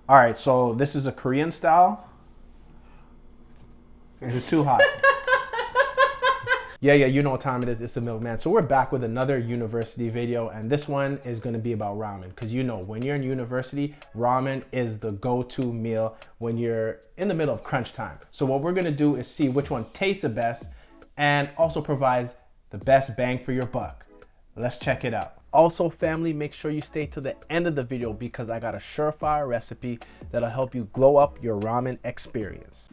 All right, so this is a Korean style. It's too hot. Yeah, you know what time it is. It's the Milkman. So we're back with another university video, and this one is gonna be about ramen. Because you know, when you're in university, ramen is the go-to meal when you're in the middle of crunch time. So what we're gonna do is see which one tastes the best and also provides the best bang for your buck. Let's check it out. Also, family, make sure you stay to the end of the video because I got a surefire recipe that'll help you glow up your ramen experience.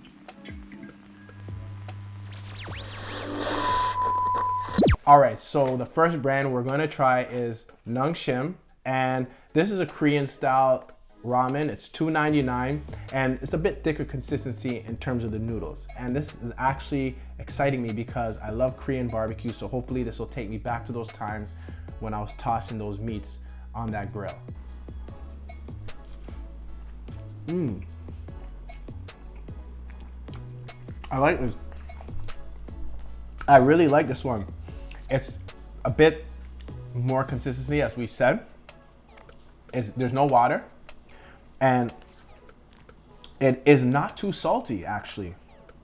All right, so the first brand we're gonna try is NonShim, and this is a Korean style ramen. It's $2.99, and it's a bit thicker consistency in terms of the noodles. And this is actually exciting me because I love Korean barbecue, so hopefully this will take me back to those times when I was tossing those meats on that grill. I like this. I really like this one. It's a bit more consistency, as we said. There's no water, and it is not too salty, actually.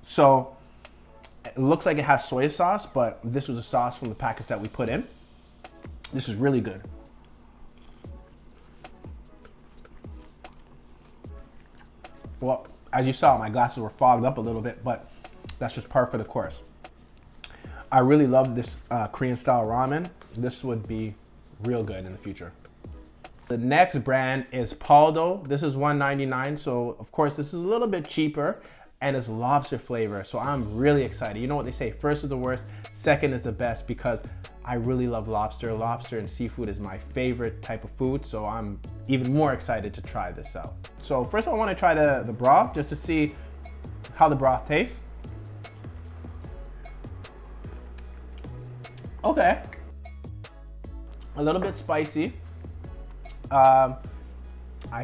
So it looks like it has soy sauce, but this was a sauce from the packets that we put in. This is really good. Well, as you saw, my glasses were fogged up a little bit, but that's just par for the course. I really love this Korean style ramen. This would be real good in the future. The next brand is Pauldo. This is $1.99, so of course this is a little bit cheaper, and it's lobster flavor. So I'm really excited. You know what they say, first is the worst, second is the best, because I really love lobster. Lobster and seafood is my favorite type of food, so I'm even more excited to try this out. So first I want to try the broth just to see how the broth tastes. Okay, a little bit spicy. I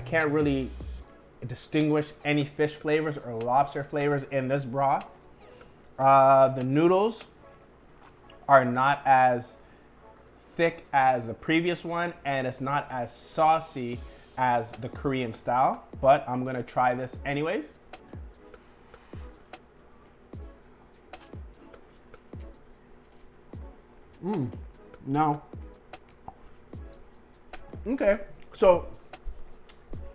can't really distinguish any fish flavors or lobster flavors in this broth. The noodles are not as thick as the previous one, and it's not as saucy as the Korean style, but I'm gonna try this anyways. No. Okay, so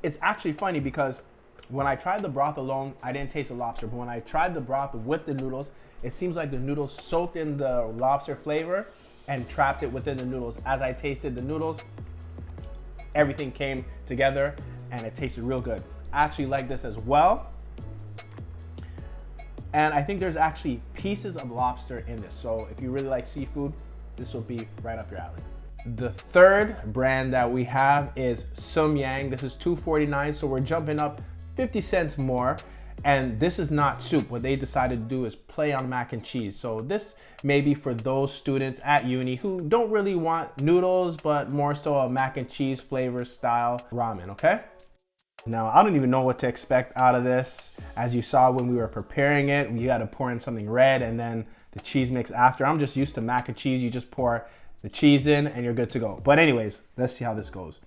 it's actually funny because when I tried the broth alone, I didn't taste the lobster, but when I tried the broth with the noodles, it seems like the noodles soaked in the lobster flavor and trapped it within the noodles. As I tasted the noodles, everything came together and it tasted real good. I actually like this as well. And I think there's actually pieces of lobster in this. So if you really like seafood, this will be right up your alley. The third brand that we have is Shim. This is $2.49, so we're jumping up 50 cents more. And this is not soup. What they decided to do is play on mac and cheese. So this may be for those students at uni who don't really want noodles, but more so a mac and cheese flavor style ramen, okay? Now, I don't even know what to expect out of this. As you saw when we were preparing it, we had to pour in something red and then the cheese mix after. I'm just used to mac and cheese. You just pour the cheese in and you're good to go. But anyways, let's see how this goes.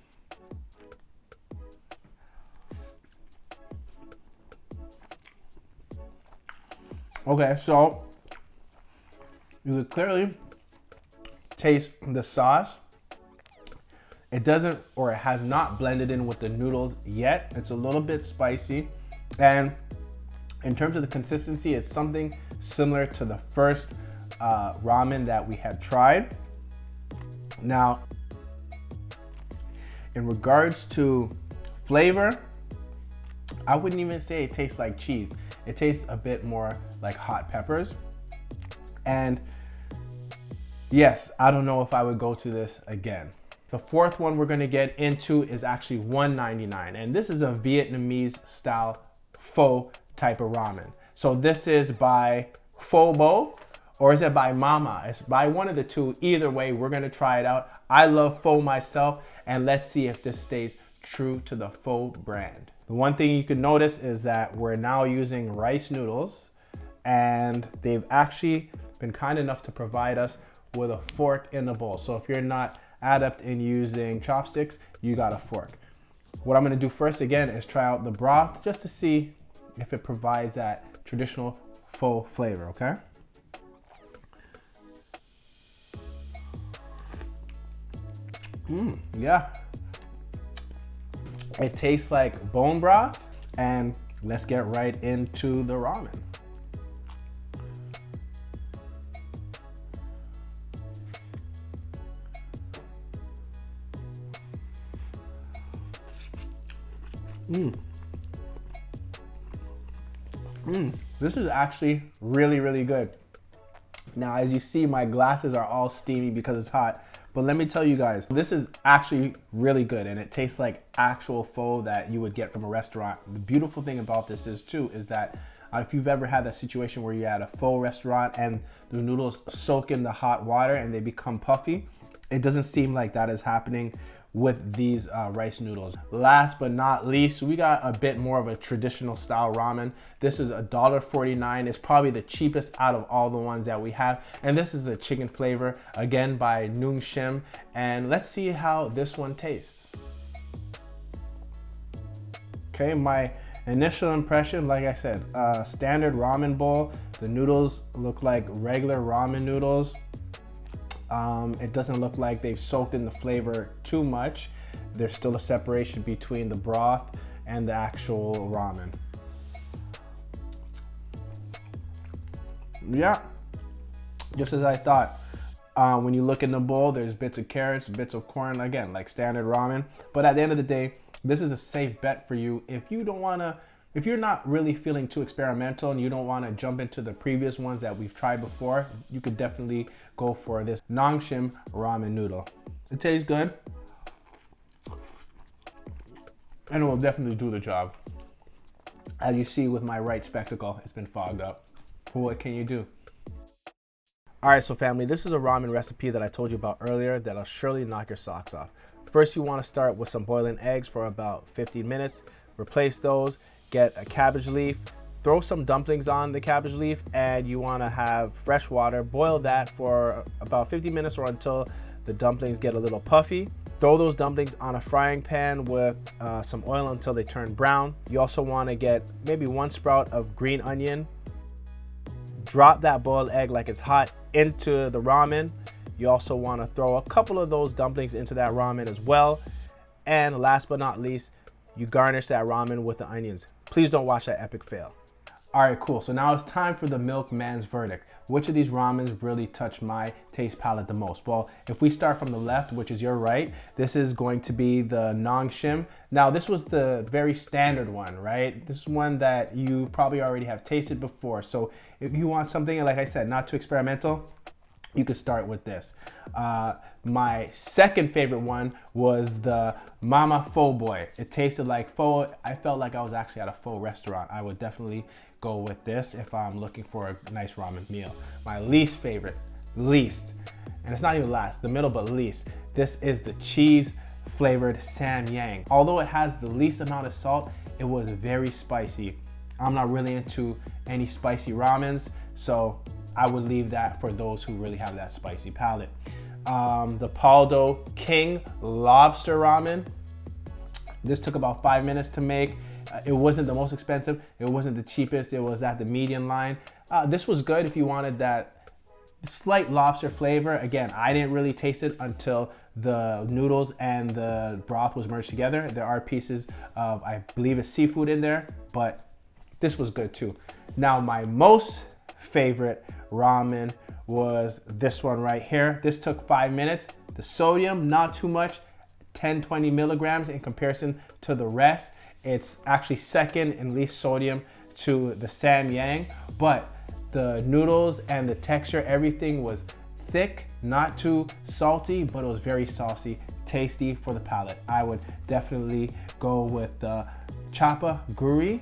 Okay, so you could clearly taste the sauce. It doesn't, or it has not blended in with the noodles yet. It's a little bit spicy. And in terms of the consistency, it's something similar to the first ramen that we had tried. Now, in regards to flavor, I wouldn't even say it tastes like cheese. It tastes a bit more like hot peppers. And yes, I don't know if I would go to this again. The fourth one we're gonna get into is actually $1.99. And this is a Vietnamese style pho type of ramen. So this is by Pauldo, or is it by Mama? It's by one of the two. Either way, we're gonna try it out. I love pho myself, and let's see if this stays true to the pho brand. The one thing you can notice is that we're now using rice noodles, and they've actually been kind enough to provide us with a fork in the bowl. So if you're not adept in using chopsticks, you got a fork. What I'm gonna do first again is try out the broth just to see if it provides that traditional faux flavor, okay? Yeah. It tastes like bone broth, and let's get right into the ramen. This is actually really, really good. Now, as you see, my glasses are all steamy because it's hot. But let me tell you guys, this is actually really good, and it tastes like actual pho that you would get from a restaurant. The beautiful thing about this is that if you've ever had that situation where you're at a pho restaurant and the noodles soak in the hot water and they become puffy, it doesn't seem like that is happening with these rice noodles. Last but not least, we got a bit more of a traditional style ramen. This is $1.49. It's probably the cheapest out of all the ones that we have. And this is a chicken flavor, again by NonShim. And let's see how this one tastes. Okay, my initial impression, like I said, standard ramen bowl. The noodles look like regular ramen noodles. It doesn't look like they've soaked in the flavor too much. There's still a separation between the broth and the actual ramen. Yeah, just as I thought. When you look in the bowl, there's bits of carrots, bits of corn, again, like standard ramen. But at the end of the day, this is a safe bet for you if you don't wanna, if you're not really feeling too experimental and you don't want to jump into the previous ones that we've tried before, you could definitely go for this NonShim ramen noodle. It tastes good, and it will definitely do the job. As you see with my right spectacle, it's been fogged up. But what can you do? All right, so family, this is a ramen recipe that I told you about earlier that'll surely knock your socks off. First, you want to start with some boiling eggs for about 15 minutes. Replace those. Get a cabbage leaf, throw some dumplings on the cabbage leaf, and you want to have fresh water. Boil that for about 50 minutes or until the dumplings get a little puffy. Throw those dumplings on a frying pan with some oil until they turn brown. You also want to get maybe 1 sprout of green onion. Drop that boiled egg like it's hot into the ramen. You also want to throw a couple of those dumplings into that ramen as well. And last but not least, you garnish that ramen with the onions. Please don't watch that epic fail. All right, cool. So now it's time for the milkman's verdict. Which of these ramens really touched my taste palette the most? Well, if we start from the left, which is your right, this is going to be the NonShim. Now, this was the very standard one, right? This is one that you probably already have tasted before. So if you want something, like I said, not too experimental, you could start with this. My second favorite one was the Mama Pho Boy. It tasted like pho. I felt like I was actually at a pho restaurant. I would definitely go with this if I'm looking for a nice ramen meal. My least favorite, and it's not even last, the middle but least, this is the cheese flavored Samyang. Although it has the least amount of salt, it was very spicy. I'm not really into any spicy ramens, so I would leave that for those who really have that spicy palate. The Pauldo King Lobster Ramen. This took about 5 minutes to make. It wasn't the most expensive. It wasn't the cheapest. It was at the median line. This was good if you wanted that slight lobster flavor. Again, I didn't really taste it until the noodles and the broth was merged together. There are pieces of, I believe it's seafood in there, but this was good too. Now, my most favorite ramen was this one right here. This took 5 minutes. The sodium, not too much, 10-20 milligrams in comparison to the rest. It's actually second in least sodium to the Samyang, but the noodles and the texture, everything was thick, not too salty, but it was very saucy, tasty for the palate. I would definitely go with the Chapa Guri.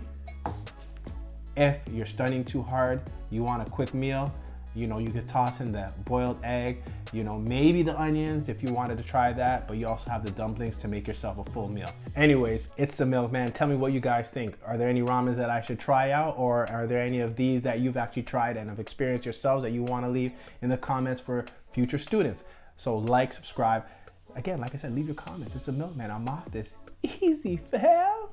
If you're studying too hard, you want a quick meal, you know, you could toss in the boiled egg, you know, maybe the onions if you wanted to try that, but you also have the dumplings to make yourself a full meal. Anyways, it's the Milkman. Tell me what you guys think. Are there any ramens that I should try out, or are there any of these that you've actually tried and have experienced yourselves that you want to leave in the comments for future students? So like, subscribe. Again, like I said, leave your comments. It's the Milkman. I'm off this. Easy, fam.